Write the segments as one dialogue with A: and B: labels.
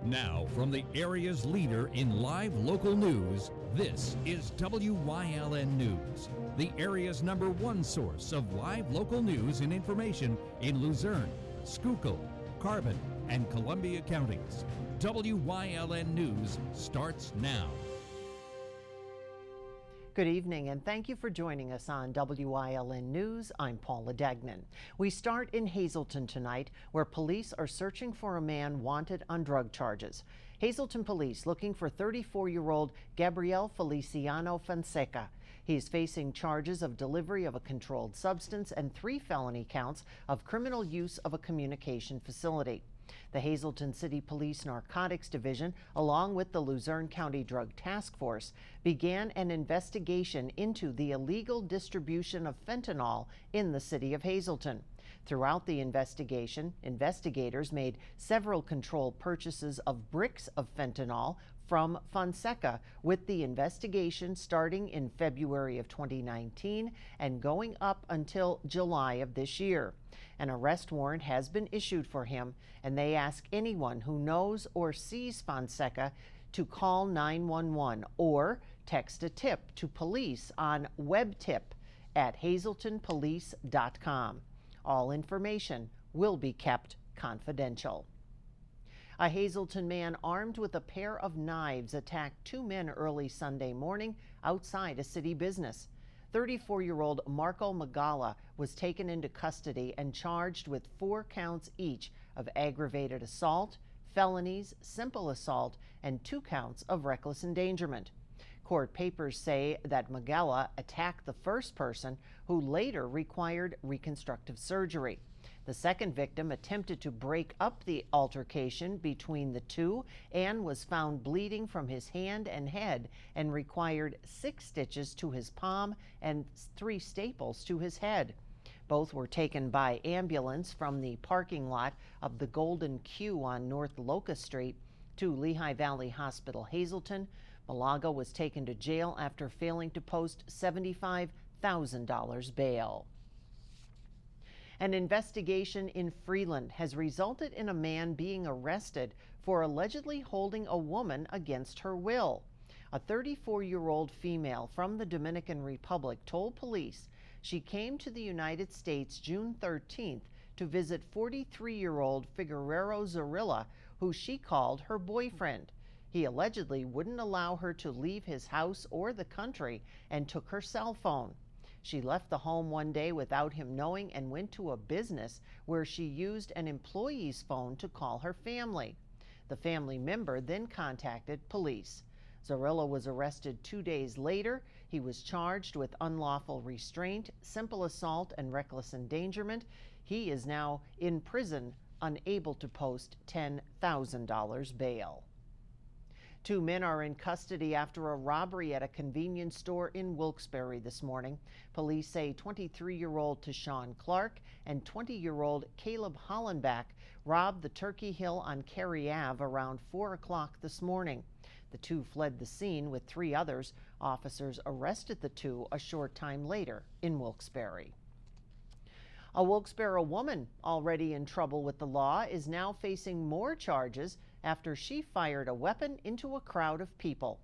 A: Now, from the area's leader in live local news, this is WYLN News, the area's #1 source of live local news and information in Luzerne, Schuylkill, Carbon, and Columbia counties. WYLN News starts now.
B: Good evening, and thank you for joining us on WYLN News. I'm Paula Degnan. We start in Hazleton tonight, where police are searching for a man wanted on drug charges. Hazleton police looking for 34-year-old Gabriel Feliciano Fonseca. He is facing charges of delivery of a controlled substance and 3 felony counts of criminal use of a communication facility. The Hazleton City Police Narcotics Division, along with the Luzerne County Drug Task Force, began an investigation into the illegal distribution of fentanyl in the city of Hazleton. Throughout the investigation, investigators made several controlled purchases of bricks of fentanyl from Fonseca, with the investigation starting in February of 2019 and going up until July of this year. An arrest warrant has been issued for him, and they ask anyone who knows or sees Fonseca to call 911 or text a tip to police on webtip@hazletonpolice.com. All information will be kept confidential. A Hazleton man armed with a pair of knives attacked 2 men early Sunday morning outside a city business. 34-year-old Marco Magala was taken into custody and charged with 4 counts each of aggravated assault, felonies, simple assault, and 2 counts of reckless endangerment. Court papers say that Magala attacked the first person, who later required reconstructive surgery. The second victim attempted to break up the altercation between the two and was found bleeding from his hand and head and required 6 stitches to his palm and 3 staples to his head. Both were taken by ambulance from the parking lot of the Golden Q on North Locust Street to Lehigh Valley Hospital, Hazleton. Malaga was taken to jail after failing to post $75,000 bail. An investigation in Freeland has resulted in a man being arrested for allegedly holding a woman against her will. A 34-year-old female from the Dominican Republic told police she came to the United States June 13th to visit 43-year-old Figuerero Zorilla, who she called her boyfriend. He allegedly wouldn't allow her to leave his house or the country and took her cell phone. She left the home one day without him knowing and went to a business where she used an employee's phone to call her family. The family member then contacted police. Zorilla was arrested 2 days later. He was charged with unlawful restraint, simple assault, and reckless endangerment. He is now in prison, unable to post $10,000 bail. 2 men are in custody after a robbery at a convenience store in Wilkes-Barre this morning. Police say 23-year-old Tashawn Clark and 20-year-old Caleb Hollenbach robbed the Turkey Hill on Cary Ave around 4 o'clock this morning. The 2 fled the scene with 3 others. Officers arrested the 2 a short time later in Wilkes-Barre. A Wilkes-Barre woman already in trouble with the law is now facing more charges after she fired a weapon into a crowd of people.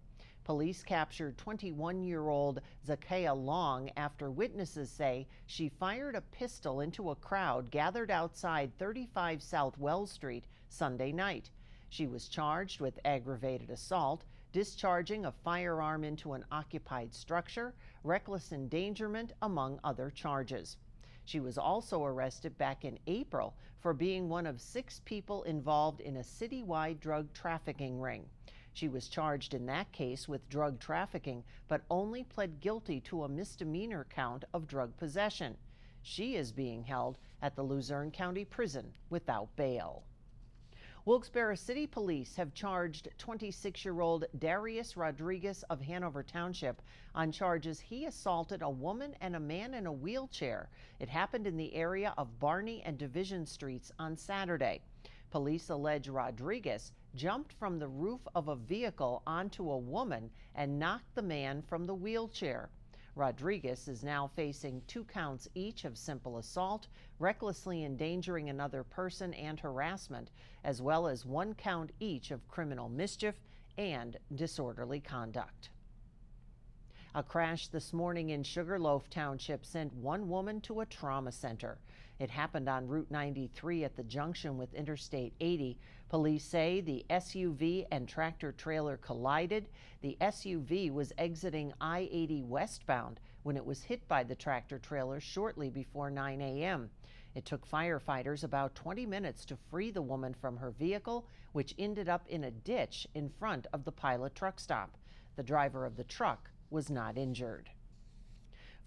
B: Police captured 21-year-old Zakiya Long after witnesses say she fired a pistol into a crowd gathered outside 35 South Wells Street Sunday night. She was charged with aggravated assault, discharging a firearm into an occupied structure, reckless endangerment, among other charges. She was also arrested back in April for being one of 6 people involved in a citywide drug trafficking ring. She was charged in that case with drug trafficking, but only pled guilty to a misdemeanor count of drug possession. She is being held at the Luzerne County Prison without bail. Wilkes-Barre City Police have charged 26-year-old Darius Rodriguez of Hanover Township on charges he assaulted a woman and a man in a wheelchair. It happened in the area of Barney and Division Streets on Saturday. Police allege Rodriguez jumped from the roof of a vehicle onto a woman and knocked the man from the wheelchair. Rodriguez is now facing 2 counts each of simple assault, recklessly endangering another person, and harassment, as well as 1 count each of criminal mischief and disorderly conduct. A crash this morning in Sugarloaf Township sent 1 woman to a trauma center. It happened on Route 93 at the junction with Interstate 80. Police say the SUV and tractor-trailer collided. The SUV was exiting I-80 westbound when it was hit by the tractor-trailer shortly before 9 a.m. It took firefighters about 20 minutes to free the woman from her vehicle, which ended up in a ditch in front of the Pilot truck stop. The driver of the truck was not injured.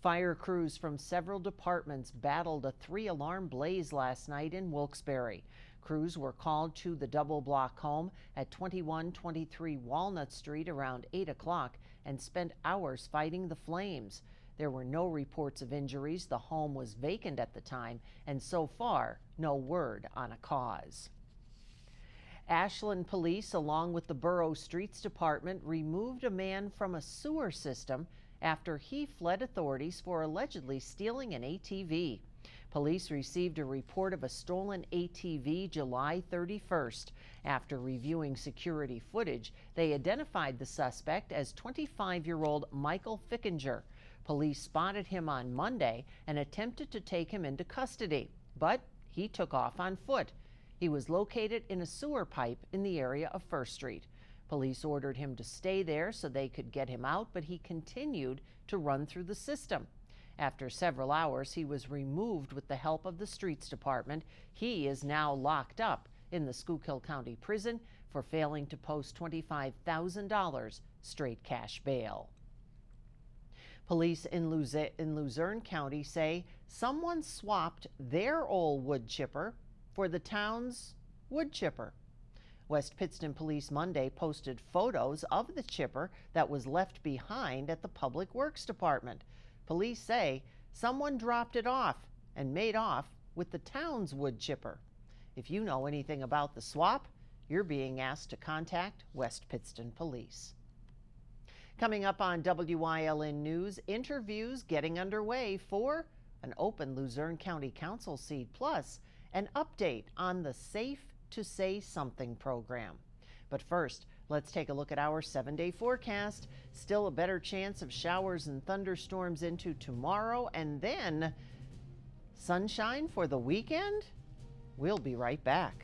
B: Fire crews from several departments battled a 3-alarm blaze last night in Wilkes-Barre. Crews were called to the double-block home at 2123 Walnut Street around 8 o'clock and spent hours fighting the flames. There were no reports of injuries. The home was vacant at the time, and so far, no word on a cause. Ashland police, along with the Borough Streets Department, removed a man from a sewer system after he fled authorities for allegedly stealing an ATV. Police received a report of a stolen ATV July 31st. After reviewing security footage, they identified the suspect as 25-year-old Michael Fickinger. Police spotted him on Monday and attempted to take him into custody, but he took off on foot. He was located in a sewer pipe in the area of First Street. Police ordered him to stay there so they could get him out, but he continued to run through the system. After several hours, he was removed with the help of the Streets Department. He is now locked up in the Schuylkill County Prison for failing to post $25,000 straight cash bail. Police in Luzerne County say someone swapped their old wood chipper for the town's wood chipper. West Pittston Police Monday posted photos of the chipper that was left behind at the Public Works Department. Police say someone dropped it off and made off with the town's wood chipper. If you know anything about the swap, you're being asked to contact West Pittston Police. Coming up on Wyln News, interviews getting underway for an open Luzerne County Council seat, plus an update on the Safe to Say Something program. But first, let's take a look at our 7-day forecast. Still a better chance of showers and thunderstorms into tomorrow, and then sunshine for the weekend? We'll be right back.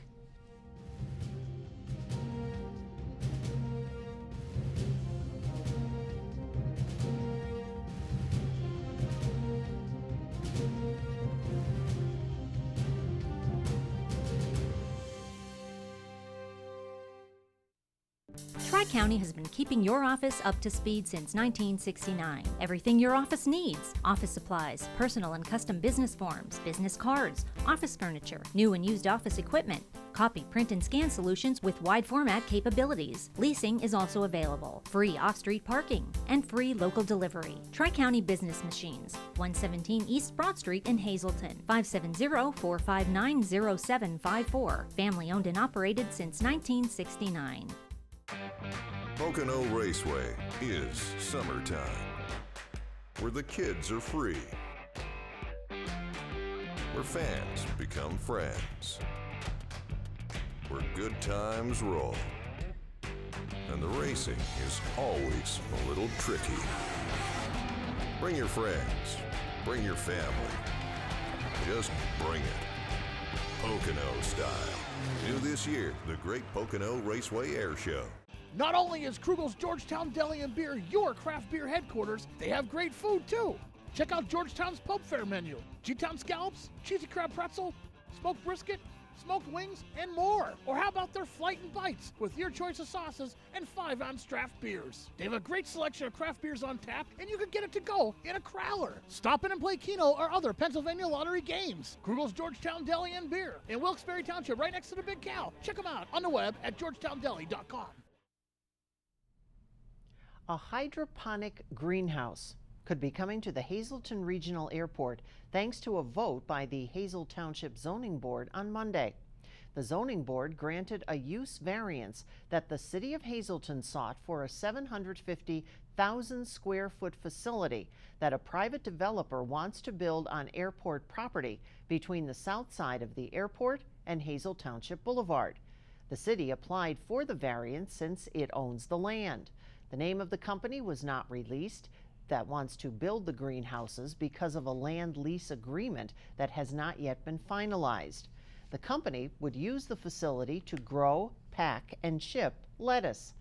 C: Tri-County has been keeping your office up to speed since 1969. Everything your office needs: office supplies, personal and custom business forms, business cards, office furniture, new and used office equipment, copy, print, and scan solutions with wide format capabilities. Leasing is also available, free off-street parking, and free local delivery. Tri-County Business Machines, 117 East Broad Street in Hazleton, 570-459-0754. Family owned and operated since 1969.
D: Pocono Raceway is summertime, where the kids are free, where fans become friends, where good times roll, and the racing is always a little tricky. Bring your friends, bring your family, just bring it, Pocono style. New this year, the Great Pocono Raceway Air Show.
E: Not only is Krugel's Georgetown Deli and Beer your craft beer headquarters, they have great food too. Check out Georgetown's Pub Fair menu. G-Town scallops, cheesy crab pretzel, smoked brisket, smoked wings, and more. Or how about their Flight and Bites with your choice of sauces and 5-ounce draft beers. They have a great selection of craft beers on tap, and you can get it to go in a crowler. Stop in and play Keno or other Pennsylvania lottery games. Krugel's Georgetown Deli and Beer in Wilkes-Barre Township, right next to the Big Cow. Check them out on the web at georgetowndeli.com.
B: A hydroponic greenhouse could be coming to the Hazleton Regional Airport thanks to a vote by the Hazel Township Zoning Board on Monday. The zoning board granted a use variance that the city of Hazleton sought for a 750,000 square foot facility that a private developer wants to build on airport property between the south side of the airport and Hazel Township Boulevard. The city applied for the variance since it owns the land. The name of the company was not released that wants to build the greenhouses because of a land lease agreement that has not yet been finalized. The company would use the facility to grow, pack, and ship lettuce.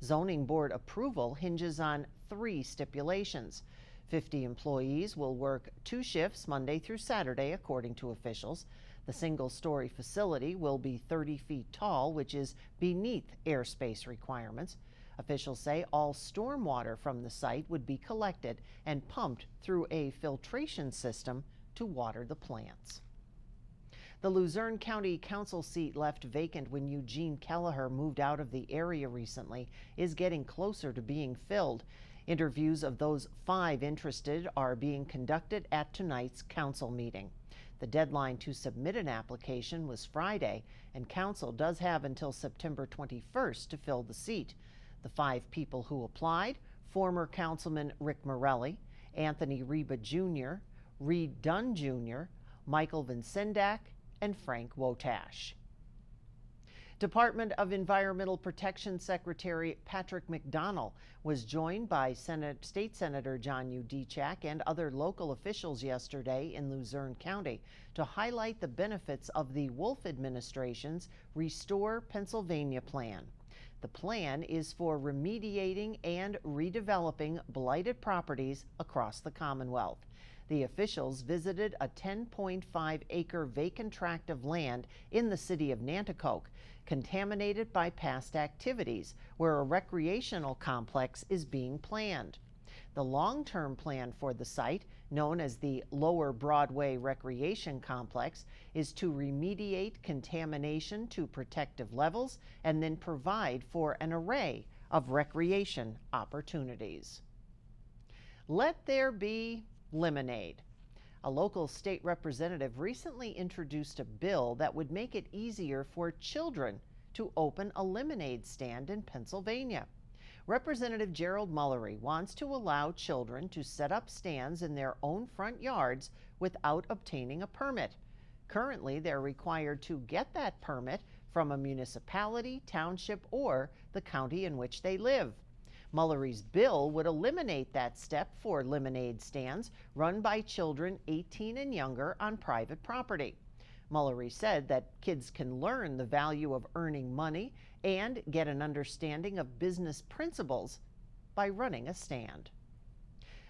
B: Zoning board approval hinges on 3 stipulations. 50 employees will work 2 shifts Monday through Saturday, according to officials. The single-story facility will be 30 feet tall, which is beneath airspace requirements. Officials say all stormwater from the site would be collected and pumped through a filtration system to water the plants. The Luzerne County Council seat left vacant when Eugene Kelleher moved out of the area recently is getting closer to being filled. Interviews of those 5 interested are being conducted at tonight's council meeting. The deadline to submit an application was Friday, and council does have until September 21st to fill the seat. The 5 people who applied: former Councilman Rick Morelli, Anthony Reba Jr., Reed Dunn Jr., Michael Vincendak, and Frank Wotash. Department of Environmental Protection Secretary Patrick McDonnell was joined by State Senator John Udechak and other local officials yesterday in Luzerne County to highlight the benefits of the Wolf administration's Restore Pennsylvania plan. The plan is for remediating and redeveloping blighted properties across the Commonwealth. The officials visited a 10.5-acre vacant tract of land in the city of Nanticoke, contaminated by past activities, where a recreational complex is being planned. The long-term plan for the site, known as the Lower Broadway Recreation Complex, is to remediate contamination to protective levels and then provide for an array of recreation opportunities. Let there be lemonade. A local state representative recently introduced a bill that would make it easier for children to open a lemonade stand in Pennsylvania. Representative Gerald Mullery wants to allow children to set up stands in their own front yards without obtaining a permit. Currently, they're required to get that permit from a municipality, township, or the county in which they live. Mullery's bill would eliminate that step for lemonade stands run by children 18 and younger on private property. Mullery said that kids can learn the value of earning money and get an understanding of business principles by running a stand.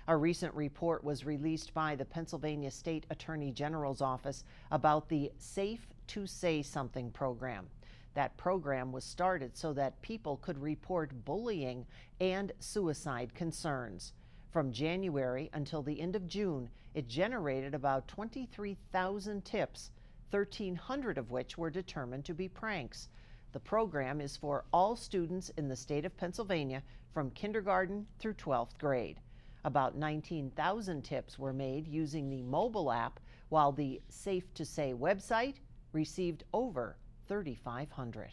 B: A recent report was released by the Pennsylvania State Attorney General's office about the Safe to Say Something program. That program was started so that people could report bullying and suicide concerns. From January until the end of June, it generated about 23,000 tips, 1,300 of which were determined to be pranks. The program is for all students in the state of Pennsylvania from kindergarten through 12th grade. About 19,000 tips were made using the mobile app, while the Safe to Say website received over 3,500.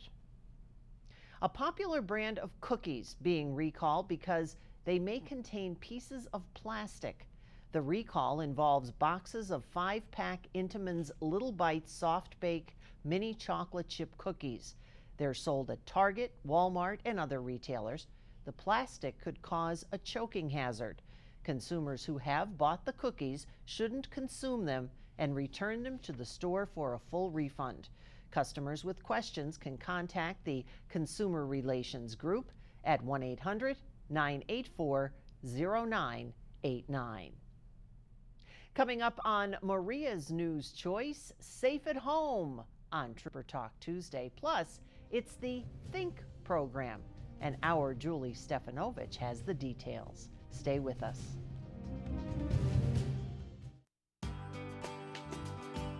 B: A popular brand of cookies being recalled because they may contain pieces of plastic. The recall involves boxes of 5-pack Intamin's Little Bites soft bake mini chocolate chip cookies. They're sold at Target, Walmart, and other retailers. The plastic could cause a choking hazard. Consumers who have bought the cookies shouldn't consume them and return them to the store for a full refund. Customers with questions can contact the Consumer Relations Group at 1-800-984-0989. Coming up on Maria's News Choice, Safe at Home on Trooper Talk Tuesday. Plus, it's the Think program, and our Julie Stefanovich has the details. Stay with us.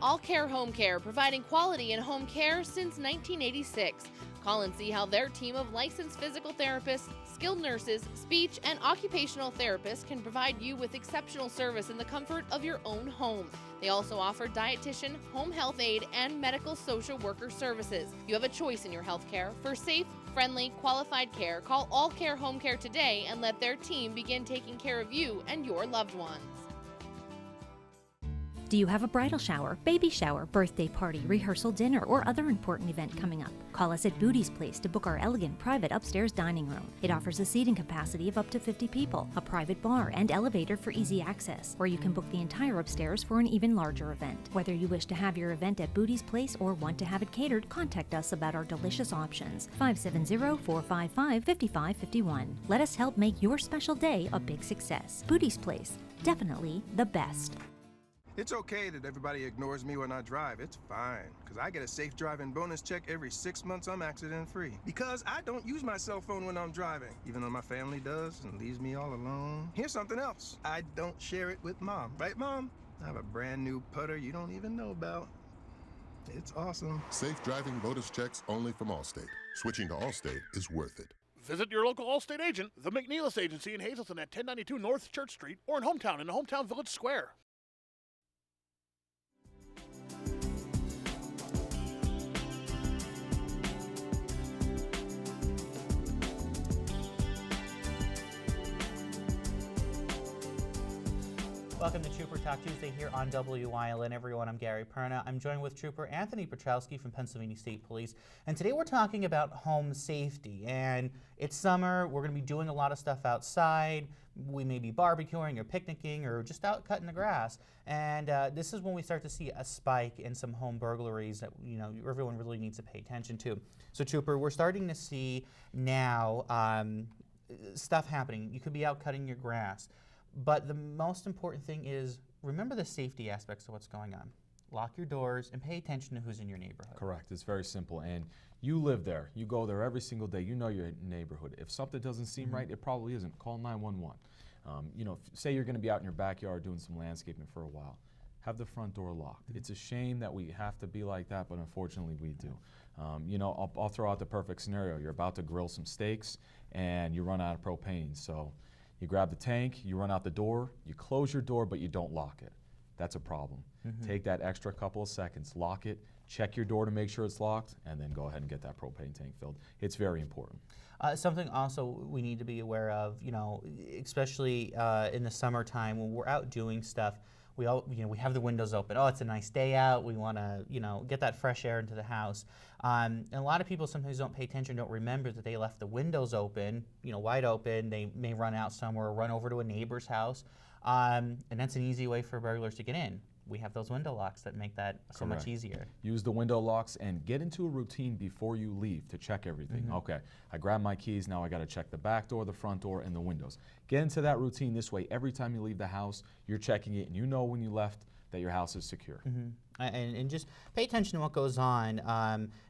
F: All Care Home Care, providing quality in home care since 1986. Call and see how their team of licensed physical therapists, skilled nurses, speech, and occupational therapists can provide you with exceptional service in the comfort of your own home. They also offer dietitian, home health aide, and medical social worker services. You have a choice in your health care. For safe, friendly, qualified care, call All Care Home Care today and let their team begin taking care of you and your loved ones.
C: Do you have a bridal shower, baby shower, birthday party, rehearsal dinner, or other important event coming up? Call us at Booty's Place to book our elegant private upstairs dining room. It offers a seating capacity of up to 50 people, a private bar, and elevator for easy access, or you can book the entire upstairs for an even larger event. Whether you wish to have your event at Booty's Place or want to have it catered, contact us about our delicious options. 570-455-5551. Let us help make your special day a big success. Booty's Place, definitely the best.
G: It's okay that everybody ignores me when I drive. It's fine, because I get a safe driving bonus check every 6 months I'm accident-free. Because I don't use my cell phone when I'm driving, even though my family does and leaves me all alone. Here's something else. I don't share it with Mom. Right, Mom? I have a brand new putter you don't even know about. It's awesome.
H: Safe driving bonus checks only from Allstate. Switching to Allstate is worth it.
E: Visit your local Allstate agent, the McNeilis Agency in Hazleton at 1092 North Church Street, or in Hometown in the Hometown Village Square.
I: Welcome to Trooper Talk Tuesday here on Wyln. Everyone, I'm Gary Perna. I'm joined with Trooper Anthony Petrowski from Pennsylvania State Police. And today we're talking about home safety. And it's summer. We're going to be doing a lot of stuff outside. We may be barbecuing or picnicking or just out cutting the grass. And this is when we start to see a spike in some home burglaries that everyone really needs to pay attention to. So, Trooper, we're starting to see now stuff happening. You could be out cutting your grass. But the most important thing is remember the safety aspects of what's going on. Lock your doors and pay attention to who's in your neighborhood.
J: Correct. It's very simple. And you live there. You go there every single day. You know your neighborhood. If something doesn't seem right, it probably isn't. Call 911. Say you're going to be out in your backyard doing some landscaping for a while. Have the front door locked. It's a shame that we have to be like that, but unfortunately we do. I'll throw out the perfect scenario. You're about to grill some steaks and you run out of propane. So you grab the tank, you run out the door, you close your door, but you don't lock it. That's a problem. Take that extra couple of seconds, lock it, check your door to make sure it's locked, and then go ahead and get that propane tank filled. It's very important.
I: Something also we need to be aware of, especially in the summertime when we're out doing stuff, we have the windows open. Oh, it's a nice day out. We want to, get that fresh air into the house. And a lot of people sometimes don't pay attention, don't remember that they left the windows open, wide open. They may run out somewhere or run over to a neighbor's house. And that's an easy way for burglars to get in. We have those window locks that make that so much easier.
J: Use the window locks and get into a routine before you leave to check everything. Okay, I grabbed my keys, now I got to check the back door, the front door, and the windows. Get into that routine this way. Every time you leave the house, you're checking it, and you know when you left that your house is secure.
I: And just pay attention to what goes on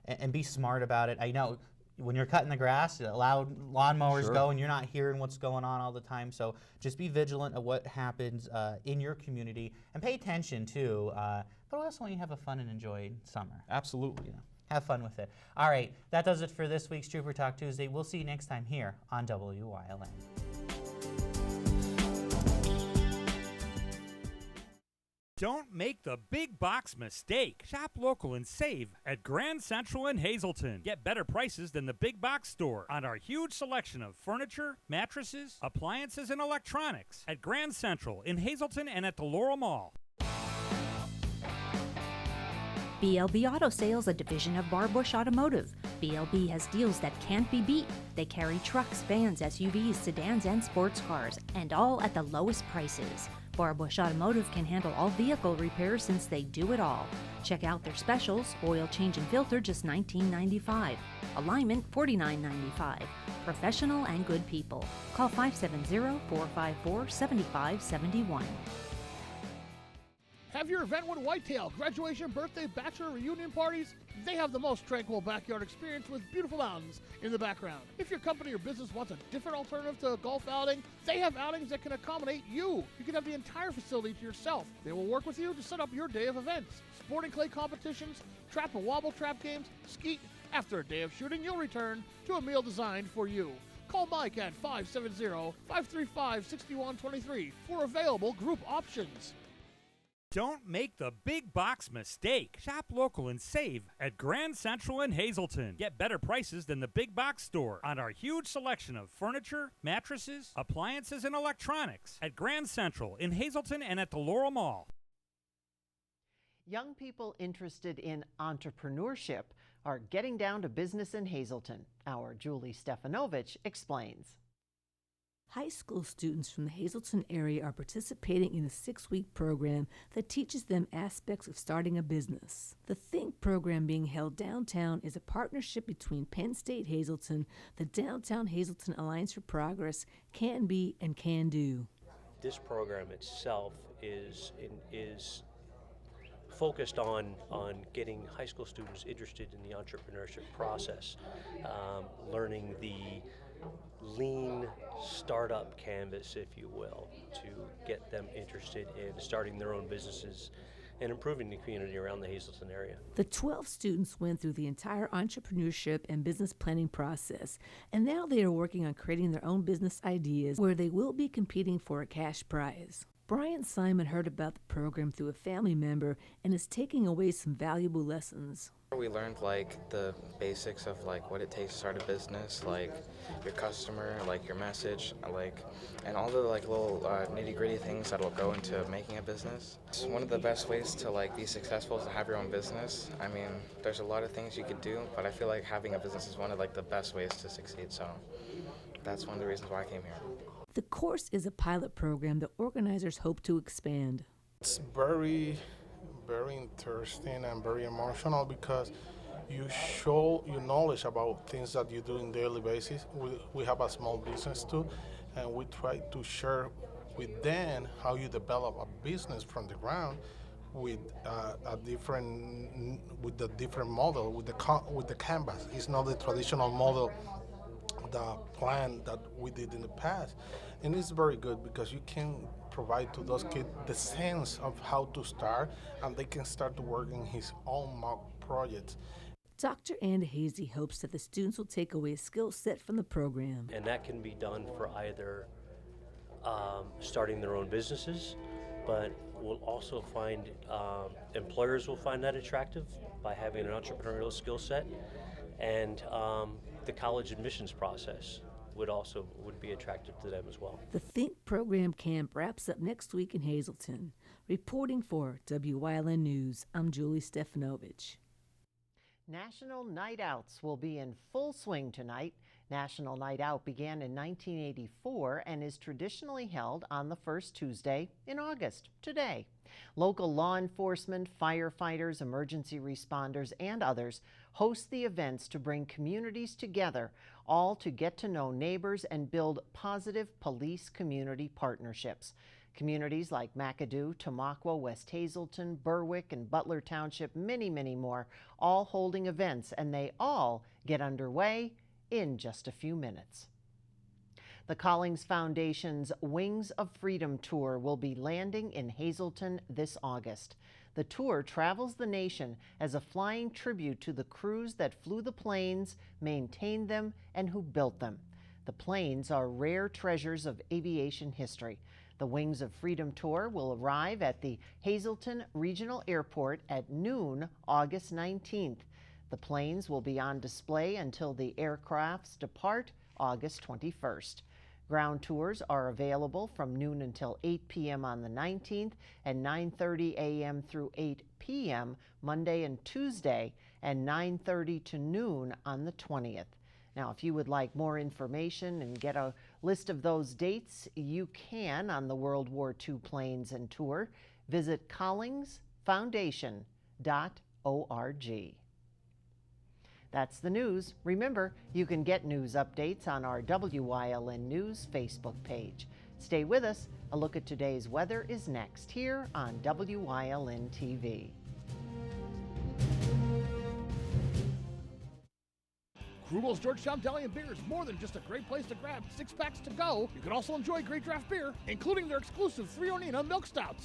I: and be smart about it. I know when you're cutting the grass, loud lawnmowers go and you're not hearing what's going on all the time. So just be vigilant of what happens in your community and pay attention too. But also when you have a fun and enjoy summer.
J: Absolutely.
I: Have fun with it. All right, that does it for this week's Trooper Talk Tuesday. We'll see you next time here on WYLN.
K: Don't make the big box mistake. Shop local and save at Grand Central in Hazleton. Get better prices than the big box store on our huge selection of furniture, mattresses, appliances, and electronics at Grand Central in Hazleton and at the Laurel Mall.
C: BLB Auto Sales, a division of Bar Bush Automotive. BLB has deals that can't be beat. They carry trucks, vans, SUVs, sedans, and sports cars, and all at the lowest prices. Bar Bush Automotive can handle all vehicle repairs since they do it all. Check out their specials: oil change and filter, just $19.95. Alignment, $49.95. Professional and good people. Call 570-454-7571.
E: Have your event with Whitetail, graduation, birthday, bachelor, reunion parties? They have the most tranquil backyard experience with beautiful mountains in the background. If your company or business wants a different alternative to a golf outing, they have outings that can accommodate you. You can have the entire facility to yourself. They will work with you to set up your day of events. Sporting clay competitions, trap and wobble trap games, skeet, After a day of shooting, you'll return to a meal designed for you. Call Mike at 570-535-6123 for available group options.
K: Don't make the big box mistake. Shop local and save at Grand Central in Hazleton. Get better prices than the big box store on our huge selection of furniture, mattresses, appliances, and electronics at Grand Central in Hazleton and at the Laurel Mall.
B: Young people interested in entrepreneurship are getting down to business in Hazleton. Our Julie Stefanovich explains.
L: High school students from the Hazleton area are participating in a 6-week program that teaches them aspects of starting a business. The Think program being held downtown is a partnership between Penn State Hazleton, the Downtown Hazleton Alliance for Progress, Can Be, and Can Do.
M: This program itself is focused on getting high school students interested in the entrepreneurship process, learning the lean startup canvas, if you will, to get them interested in starting their own businesses and improving the community around the Hazleton area.
L: The 12 students went through the entire entrepreneurship and business planning process, and now they are working on creating their own business ideas where they will be competing for a cash prize. Brian Simon heard about the program through a family member and is taking away some valuable lessons.
N: We learned like the basics of like what it takes to start a business, like your customer, like your message, like, and all the like little nitty-gritty things that will go into making a business. It's one of the best ways to like be successful is to have your own business. I mean, there's a lot of things you could do, but I feel like having a business is one of like the best ways to succeed. So that's one of the reasons why I came here.
L: The course is a pilot program that organizers hope to expand.
O: It's very interesting and very emotional because you show your knowledge about things that you do on a daily basis. We have a small business too, and we try to share with them how you develop a business from the ground with the different model, with the canvas. It's not the traditional model, the plan that we did in the past. And it's very good because you can provide to those kids the sense of how to start, and they can start to work in his own mock projects.
L: Dr. Andy Hazy hopes that the students will take away a skill set from the program.
M: And that can be done for either starting their own businesses, but we'll also find employers will find that attractive by having an entrepreneurial skill set, and the college admissions process would be attractive to them as well.
L: The Think program camp wraps up next week in Hazleton. Reporting for Wyln News, I'm Julie Stefanovich.
B: National Night Outs will be in full swing tonight. National Night Out began in 1984 and is traditionally held on the first Tuesday in August, today. Local law enforcement, firefighters, emergency responders, and others host the events to bring communities together, all to get to know neighbors and build positive police-community partnerships. Communities like McAdoo, Tamaqua, West Hazleton, Berwick, and Butler Township, many, many more, all holding events, and they all get underway in just a few minutes. The Collings Foundation's Wings of Freedom Tour will be landing in Hazleton this August. The tour travels the nation as a flying tribute to the crews that flew the planes, maintained them, and who built them. The planes are rare treasures of aviation history. The Wings of Freedom Tour will arrive at the Hazleton Regional Airport at noon, August 19th. The planes will be on display until the aircrafts depart August 21st. Ground tours are available from noon until 8 p.m. on the 19th and 9:30 a.m. through 8 p.m. Monday and Tuesday, and 9:30 to noon on the 20th. Now, if you would like more information and get a list of those dates, you can on the World War II Planes and Tour. Visit collingsfoundation.org. That's the news. Remember, you can get news updates on our WYLN News Facebook page. Stay with us. A look at today's weather is next here on WYLN TV.
E: Krugel's Georgetown Deli and Beer is more than just a great place to grab 6-packs to go. You can also enjoy great draft beer, including their exclusive Three Ornina Milk Stouts.